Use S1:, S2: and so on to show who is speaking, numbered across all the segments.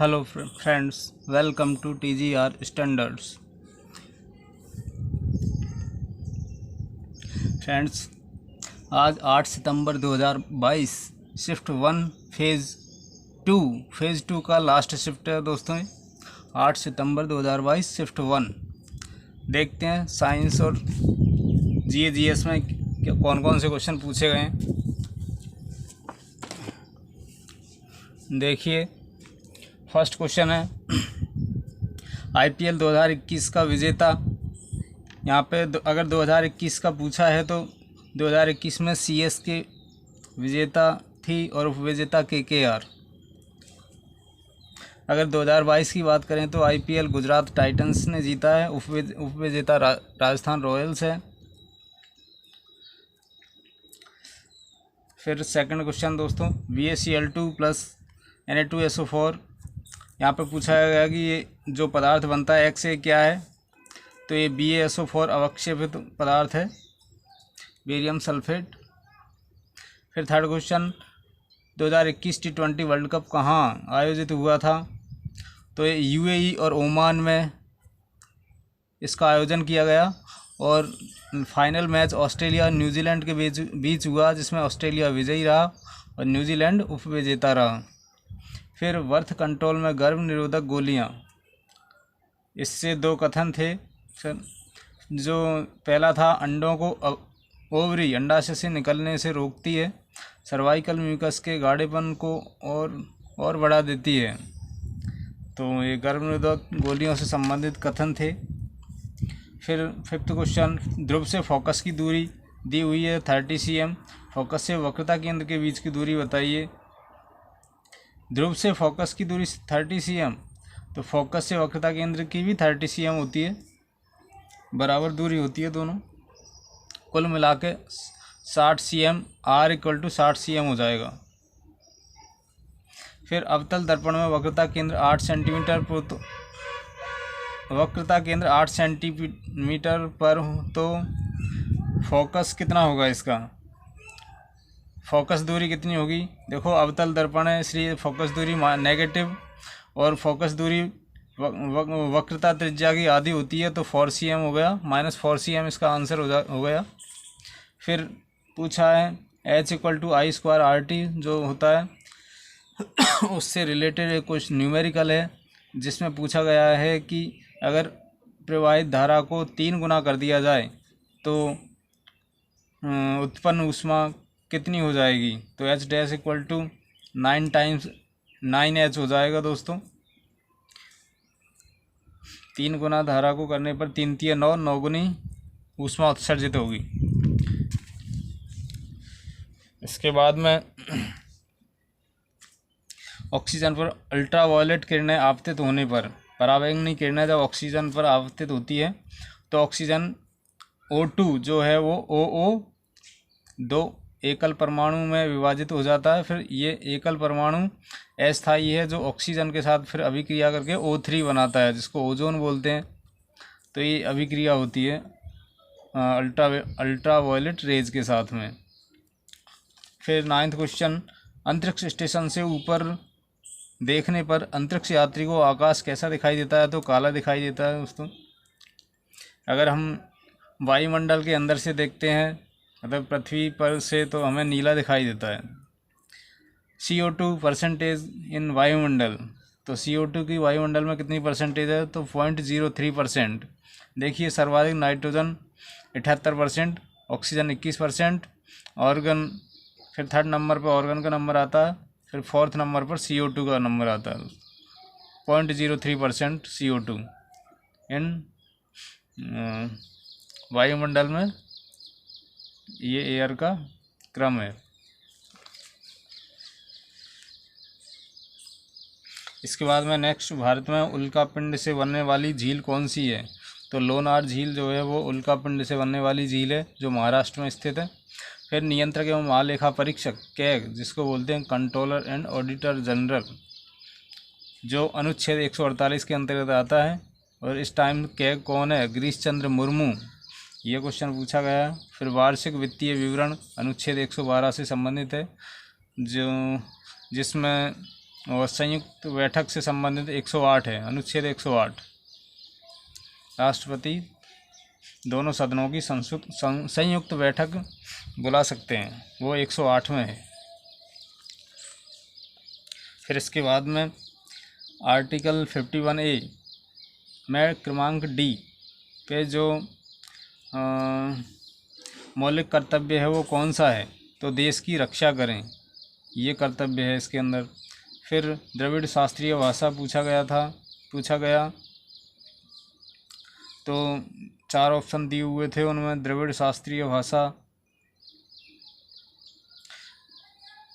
S1: Hello friends, welcome to TGR standards. Friends, आज 8 सितंबर 2022 shift 1 phase two का last shift है दोस्तों। 8 सितंबर 2022 शिफ्ट 1 देखते हैं साइंस और GS में कौन कौन से क्वेश्चन पूछे गए हैं। देखिए, फर्स्ट क्वेश्चन है IPL 2021 का विजेता। यहाँ पे अगर 2021 का पूछा है तो 2021 में CSK विजेता थी और उपविजेता KKR। अगर 2022 की बात करें तो IPL गुजरात टाइटंस ने जीता है, उपविजेता राजस्थान रॉयल्स है। फिर सेकंड क्वेश्चन दोस्तों, BaCl2 प्लस Na2SO4। यहाँ पे पूछा गया कि ये जो पदार्थ बनता है X से क्या है, तो ये BaSO4 अवक्षेपित पदार्थ है, बेरियम सल्फेट। फिर third question, 2021 T20 world cup कहाँ आयोजित हुआ था, तो ये UAE और ओमान में इसका आयोजन किया गया और फाइनल मैच ऑस्ट्रेलिया और न्यूजीलैंड के बीच हुआ, जिसमें ऑस्ट्रेलिया विजयी रहा और न्यूजीलैंड उपविजेता रहा। फिर बर्थ कंट्रोल में गर्भ निरोधक गोलियां, इससे दो कथन थे। फिर जो पहला था, अंडों को ओवरी अंडाशय से निकलने से रोकती है, सर्वाइकल म्यूकस के गाढ़ेपन को और बढ़ा देती है। तो ये गर्भ निरोधक गोलियों से संबंधित कथन थे। फिर फिफ्थ क्वेश्चन, ध्रुव से फोकस की दूरी दी हुई है 30 cm, फोकस से वक्रता केंद्र के बीच की दूरी बताइए। ध्रुव से फोकस की दूरी 30 cm, तो फोकस से वक्रता केंद्र की भी 30 cm होती है, बराबर दूरी होती है दोनों। कुल मिला के 60 cm, R = 60 cm हो जाएगा। फिर अवतल दर्पण में वक्रता केंद्र 8 सेंटीमीटर पर, तो वक्रता केंद्र 8 सेंटीमीटर पर हो तो फोकस कितना होगा इसका, फोकस दूरी कितनी होगी। देखो, अवतल दर्पण है इसलिए फोकस दूरी नेगेटिव, और फोकस दूरी वक्रता त्रिज्या की आधी होती है, तो 4 cm हो गया, -4 cm इसका आंसर हो गया। फिर पूछा है H = I² RT जो होता है उससे रिलेटेड कुछ न्यूमेरिकल है, जिसमें पूछा गया है कि अगर प्रवाहित धारा को 3 गुना कर दिया जाए तो उत्पन्न ऊष्मा कितनी हो जाएगी, तो H' = 9 × 9H हो जाएगा दोस्तों। 3 गुना धारा को करने पर 3 × 9, 9 गुनी ऊष्मा उत्सर्जित होगी। इसके बाद में ऑक्सीजन पर अल्ट्रावायलेट किरणें आपतित होने पर, पराबैंगनी किरणें जब ऑक्सीजन पर आपतित होती है तो ऑक्सीजन O2 जो है वो OO 2 एकल परमाणु में विभाजित हो जाता है। फिर ये एकल परमाणु अस्थायी है, जो ऑक्सीजन के साथ फिर अभिक्रिया करके O3 बनाता है, जिसको ओजोन बोलते हैं। तो ये अभिक्रिया होती है अल्ट्रावायलेट रेज के साथ में। फिर 9th क्वेश्चन, अंतरिक्ष स्टेशन से ऊपर देखने पर अंतरिक्ष यात्री को आकाश कैसा दिखाई देता है, तो काला दिखाई देता है दोस्तों। अगर हम वायुमंडल के अंदर से देखते हैं, मतलब पृथ्वी पर से, तो हमें नीला दिखाई देता है। CO2 परसेंटेज इन वायुमंडल, तो CO2 की वायुमंडल में कितनी परसेंटेज है, तो 0.03%। देखिए, सर्वाधिक नाइट्रोजन 78%, ऑक्सीजन 21%, ऑर्गन, फिर थर्ड नंबर पर ऑर्गन का नंबर आता है, फिर फोर्थ नंबर पर CO2 का नंबर आता है। 0.03% CO2 इन वायुमंडल में, ये एयर का क्रम है। इसके बाद में नेक्स्ट, भारत में उल्कापिंड से बनने वाली झील कौन सी है, तो लोनार झील जो है वो उल्कापिंड से बनने वाली झील है, जो महाराष्ट्र में स्थित है। फिर नियंत्रक एवं महालेखा परीक्षक कैग, जिसको बोलते हैं कंट्रोलर एंड ऑडिटर जनरल, जो अनुच्छेद 148 के अंतर्गत आता है, और इस टाइम कैग कौन है, गिरीश चंद्र मुर्मू। ये क्वेश्चन पूछा गया है। फिर वार्षिक वित्तीय विवरण अनुच्छेद 112 से संबंधित है, जिसमें और संयुक्त बैठक से संबंधित 108 है, अनुच्छेद 108। राष्ट्रपति दोनों सदनों की संयुक्त बैठक बुला सकते हैं, वो 108 में है। फिर इसके बाद में आर्टिकल 51A में क्रमांक डी पे जो मौलिक कर्तव्य है वो कौन सा है, तो देश की रक्षा करें, ये कर्तव्य है इसके अंदर। फिर द्रविड़ शास्त्रीय भाषा पूछा गया तो 4 ऑप्शन दिए हुए थे, उनमें द्रविड़ शास्त्रीय भाषा,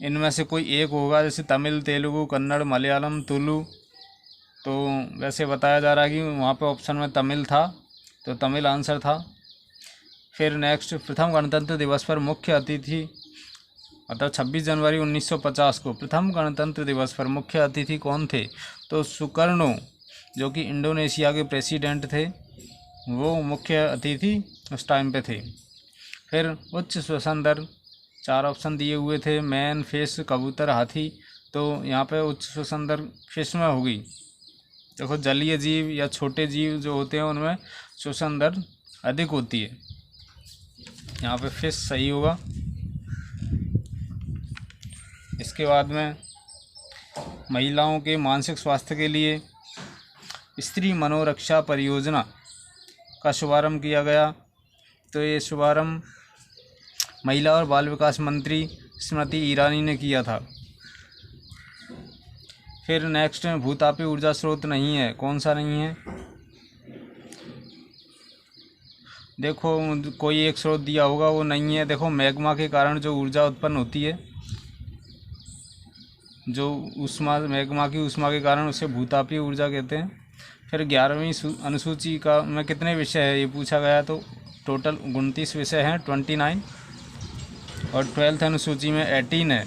S1: इनमें से कोई एक होगा, जैसे तमिल, तेलुगु, कन्नड़, मलयालम, तुलु। तो वैसे बताया जा रहा है कि वहाँ पे ऑप्शन में तमिल था, तो तमिल आंसर था। फिर नेक्स्ट, प्रथम गणतंत्र दिवस पर मुख्य अतिथि, मतलब 26 जनवरी 1950 को प्रथम गणतंत्र दिवस पर मुख्य अतिथि कौन थे, तो सुकर्णो, जो कि इंडोनेशिया के प्रेसिडेंट थे, वो मुख्य अतिथि उस टाइम पे थे। फिर उच्च श्वसन दर, 4 ऑप्शन दिए हुए थे, मैन, फिश, कबूतर, हाथी। तो यहाँ पे उच्च श्वसन दर फिश में होगी। देखो जलीय जीव या छोटे जीव जो होते हैं उनमें श्वसन दर अधिक होती है, यहाँ पे फिश सही होगा। इसके बाद में महिलाओं के मानसिक स्वास्थ्य के लिए स्त्री मनोरक्षा परियोजना का शुभारंभ किया गया, तो ये शुभारंभ महिला और बाल विकास मंत्री स्मृति ईरानी ने किया था। फिर नेक्स्ट, भूतापी ऊर्जा स्रोत नहीं है, कौन सा नहीं है, देखो कोई एक स्रोत दिया होगा, वो नहीं है। देखो मैग्मा के कारण जो ऊर्जा उत्पन्न होती है, जो ऊष्मा, मैग्मा की ऊष्मा के कारण उसे भूतापीय ऊर्जा कहते हैं। फिर 11वीं अनुसूची का में कितने विषय है ये पूछा गया, तो टोटल 29 विषय हैं, 29, और 12th अनुसूची में 18 है।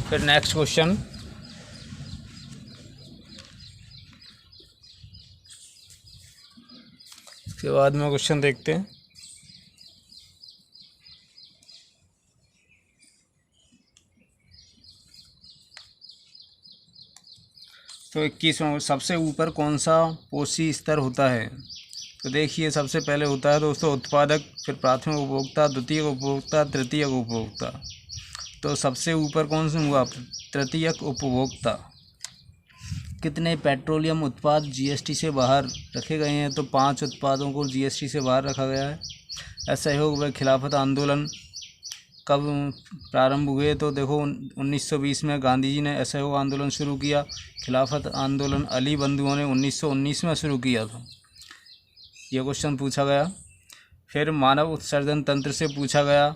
S1: फिर नेक्स्ट क्वेश्चन, इसके बाद में क्वेश्चन देखते हैं। तो 21वां, सबसे ऊपर कौन सा पोषी स्तर होता है, तो देखिए सबसे पहले होता है दोस्तों उत्पादक, फिर प्राथमिक उपभोक्ता, द्वितीयक उपभोक्ता, तृतीयक उपभोक्ता। तो सबसे ऊपर कौन सा हुआ, तृतीयक उपभोक्ता। कितने पेट्रोलियम उत्पाद जीएसटी से बाहर रखे गए हैं, तो 5 उत्पादों को जीएसटी से बाहर रखा गया है। असहयोग व खिलाफत आंदोलन कब प्रारंभ हुए, तो देखो 1920 में गांधी जी ने असहयोग आंदोलन शुरू किया। खिलाफत आंदोलन अली बंधुओं ने 1919 में शुरू किया था, ये क्वेश्चन पूछा गया। फिर मानव उत्सर्जन तंत्र से पूछा गया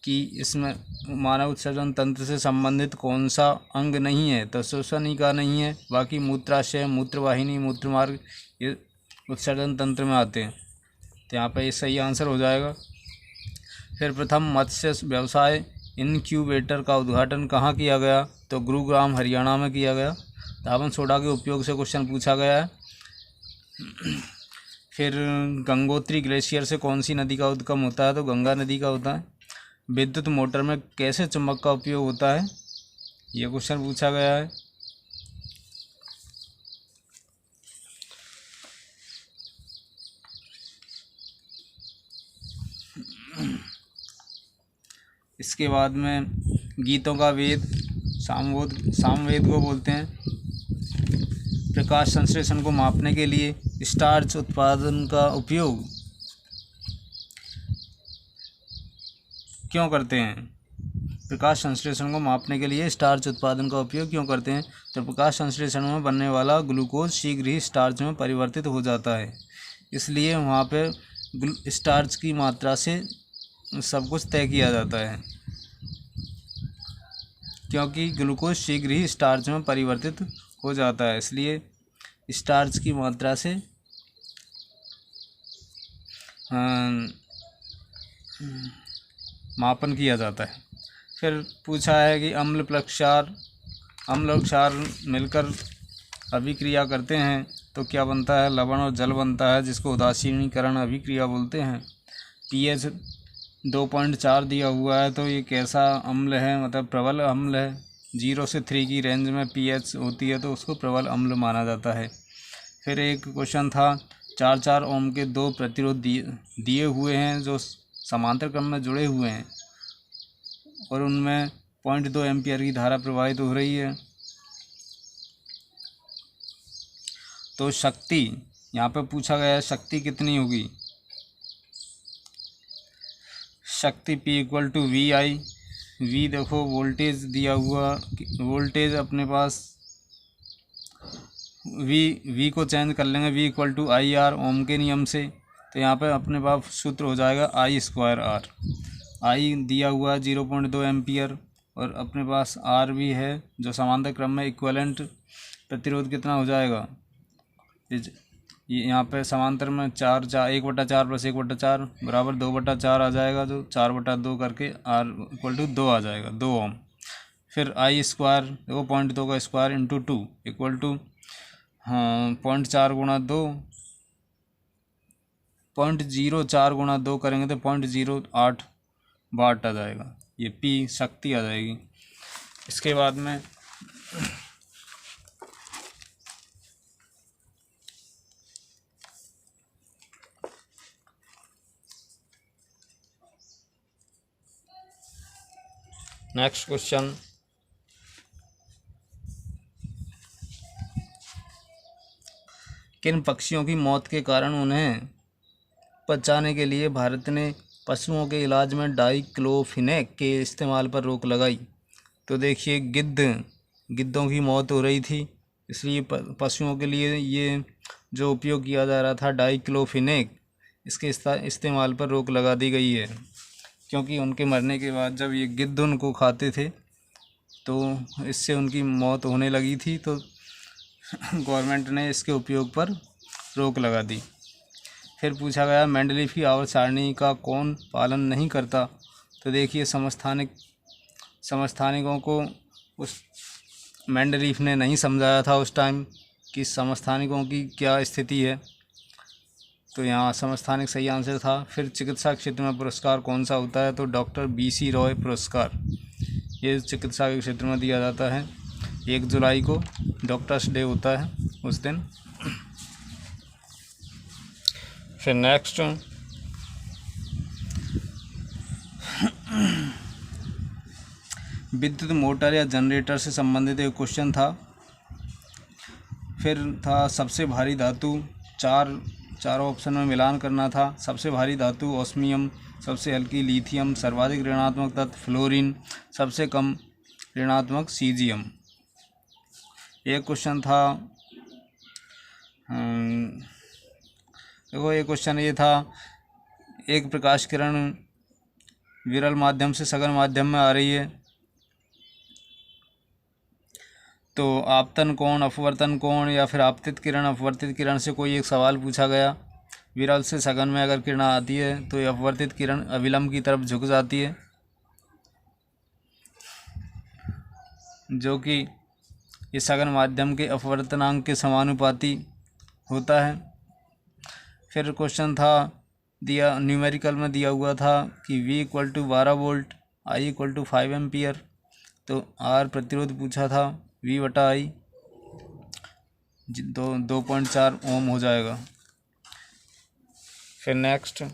S1: कि इसमें मानव उत्सर्जन तंत्र से संबंधित कौन सा अंग नहीं है, तो श्वसनिका नहीं है, बाकी मूत्राशय, मूत्रवाहिनी, मूत्रमार्ग ये उत्सर्जन तंत्र में आते हैं, तो यहाँ पे ये सही आंसर हो जाएगा। फिर प्रथम मत्स्य व्यवसाय इनक्यूबेटर का उद्घाटन कहाँ किया गया, तो गुरुग्राम हरियाणा में किया गया। धावन सोडा के उपयोग से क्वेश्चन पूछा गया है। फिर गंगोत्री ग्लेशियर से कौन सी नदी का उद्गम होता है, तो गंगा नदी का होता है। विद्युत मोटर में कैसे चुंबक का उपयोग होता है, ये क्वेश्चन पूछा गया है। इसके बाद में गीतों का वेद, सामवेद को बोलते हैं। प्रकाश संश्लेषण को मापने के लिए स्टार्च उत्पादन का उपयोग क्यों करते हैं, प्रकाश संश्लेषण को मापने के लिए स्टार्च उत्पादन का उपयोग क्यों करते हैं, तो प्रकाश संश्लेषण में बनने वाला ग्लूकोज शीघ्र ही स्टार्च में परिवर्तित हो जाता है, इसलिए वहाँ पे स्टार्च की मात्रा से सब कुछ तय किया जाता है, क्योंकि ग्लूकोज शीघ्र ही स्टार्च में परिवर्तित हो जाता है, इसलिए स्टार्च की मात्रा से मापन किया जाता है। फिर पूछा है कि अम्ल और क्षार मिलकर अभिक्रिया करते हैं तो क्या बनता है, लवण और जल बनता है, जिसको उदासीनीकरण अभिक्रिया बोलते हैं। पीएच 2.4 दिया हुआ है, तो ये कैसा अम्ल है, मतलब प्रबल अम्ल है। 0 से 3 की रेंज में पीएच होती है तो उसको प्रबल अम्ल माना जाता है। फिर एक क्वेश्चन था, 4 ओम के 2 प्रतिरोध दिए हुए हैं जो समांतर क्रम में जुड़े हुए हैं और उनमें 0.2 एम्पियर की धारा प्रवाहित हो रही है। तो शक्ति यहाँ पे पूछा गया है, शक्ति कितनी होगी। शक्ति P equal to V I. V देखो वोल्टेज दिया हुआ, वोल्टेज अपने पास वी को चेंज कर लेंगे, V equal to I R Ohm के नियम से। तो यहाँ पे अपने पास सूत्र हो जाएगा आई स्क्वायर आर। आई दिया हुआ 0.2 एम्पियर और अपने पास आर भी है जो समांतर क्रम में इक्विवेलेंट प्रतिरोध कितना हो जाएगा। ये यहाँ पे समांतर में 1/4 प्लस 1/4 बराबर 2/4 आ जाएगा, जो 4/2 करके आर इक्वल टू 2 आ जाएगा, 2 ओम। फिर आई स्क्वायर देखो 0.2 का स्क्वायर इंटू 2 इक्वल टू 0.4 गुणा 2, 0.04 गुणा 2 करेंगे तो 0.08 वाट आ जाएगा। ये पी शक्ति आ जाएगी। इसके बाद में नेक्स्ट क्वेश्चन, किन पक्षियों की मौत के कारण उन्हें बचाने के लिए भारत ने पशुओं के इलाज में डाइक्लोफिनेक के इस्तेमाल पर रोक लगाई। तो देखिए गिद्धों की मौत हो रही थी, इसलिए पशुओं के लिए ये जो उपयोग किया जा रहा था डाइक्लोफिनेक, इसके इस्तेमाल पर रोक लगा दी गई है। क्योंकि उनके मरने के बाद जब ये गिद्ध उनको खाते थे तो इससे उनकी मौत होने लगी थी, तो गवर्नमेंट ने इसके उपयोग पर रोक लगा दी। फिर पूछा गया मेंडलीफ की आवर्त सारणी का कौन पालन नहीं करता। तो देखिए समस्थानिकों को उस मेंडलीफ ने नहीं समझाया था उस टाइम कि समस्थानिकों की क्या स्थिति है, तो यहाँ समस्थानिक सही आंसर था। फिर चिकित्सा क्षेत्र में पुरस्कार कौन सा होता है, तो डॉक्टर BC रॉय पुरस्कार, ये चिकित्सा के क्षेत्र में दिया जाता है। 1 जुलाई को डॉक्टर्स डे होता है उस दिन। फिर नेक्स्ट विद्युत मोटर या जनरेटर से संबंधित एक क्वेश्चन था। फिर था सबसे भारी धातु, चारों ऑप्शन में मिलान करना था। सबसे भारी धातु ऑस्मियम, सबसे हल्की लिथियम, सर्वाधिक ऋणात्मक तत्व फ्लोरीन, सबसे कम ऋणात्मक सीजियम। एक क्वेश्चन था देखो एक क्वेश्चन ये था, एक प्रकाश किरण विरल माध्यम से सघन माध्यम में आ रही है, तो आपतन कोण, अपवर्तन कोण या फिर आपतित किरण अपवर्तित किरण से कोई एक सवाल पूछा गया। विरल से सघन में अगर किरण आती है तो ये अपवर्तित किरण अविलंब की तरफ झुक जाती है, जो कि इस सघन माध्यम के अपवर्तनांक के समानुपाती होता है। फिर क्वेश्चन था न्यूमेरिकल में दिया हुआ था कि V equal to 12 volt, I equal to 5 ampere, तो R प्रतिरोध पूछा था, V/I 2.4 ओम हो जाएगा। फिर नेक्स्ट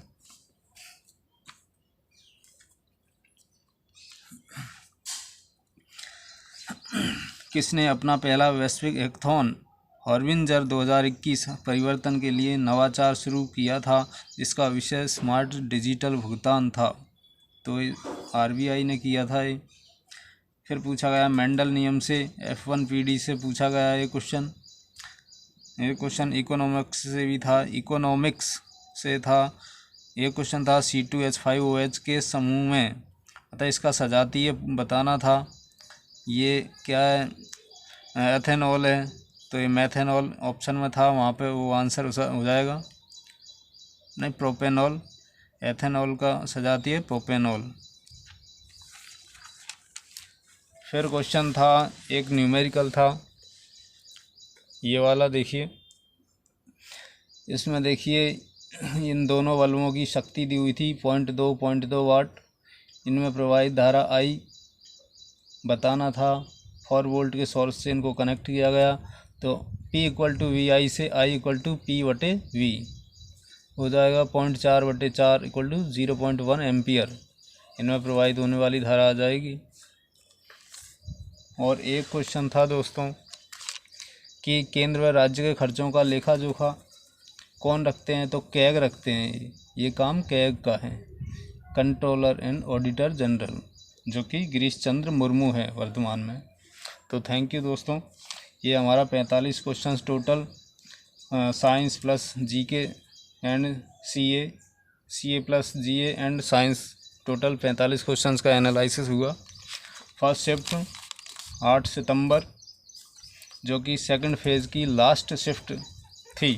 S1: किसने अपना पहला वैश्विक हैकाथॉन हॉर्बिंजर 2021 परिवर्तन के लिए नवाचार शुरू किया था, जिसका विषय स्मार्ट डिजिटल भुगतान था। तो RBI ने किया था ये। फिर पूछा गया मेंडल नियम से F1PD से पूछा गया ये क्वेश्चन इकोनॉमिक्स से भी था, इकोनॉमिक्स से था। ये क्वेश्चन था C2H5OH के समूह में, अतः इसका सजातीय बताना था। ये क्या है, एथेनॉल है, तो ये मैथेनॉल ऑप्शन में था, वहाँ पे वो आंसर हो जाएगा। नहीं, प्रोपेनॉल, एथेनॉल का सजातीय प्रोपेनॉल। फिर क्वेश्चन था एक न्यूमेरिकल था, ये वाला देखिए, इसमें देखिए इन दोनों बल्बों की शक्ति दी हुई थी 0.2 वाट। इनमें प्रवाहित धारा आई बताना था। 4 वोल्ट के सोर्स से इनको कनेक्ट किया गया, तो P इक्वल टू वी आई से I इक्वल टू पी बटे वी हो जाएगा। 0.4/4 इक्वल टू 0.1 एम्पियर इनमें प्रवाहित होने वाली धारा आ जाएगी। और एक क्वेश्चन था दोस्तों कि केंद्र व राज्य के खर्चों का लेखा जोखा कौन रखते हैं, तो कैग रखते हैं। ये काम कैग का है, कंट्रोलर एंड ऑडिटर जनरल, जो कि गिरीश चंद्र मुर्मू है वर्तमान में। तो थैंक यू दोस्तों, ये हमारा 45 questions total science plus GK and CA plus GA and science total 45 questions का एनालिसिस हुआ। फर्स्ट शिफ्ट 8 सितंबर, जो कि सेकंड फेज़ की लास्ट शिफ्ट थी।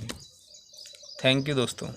S1: थैंक यू दोस्तों।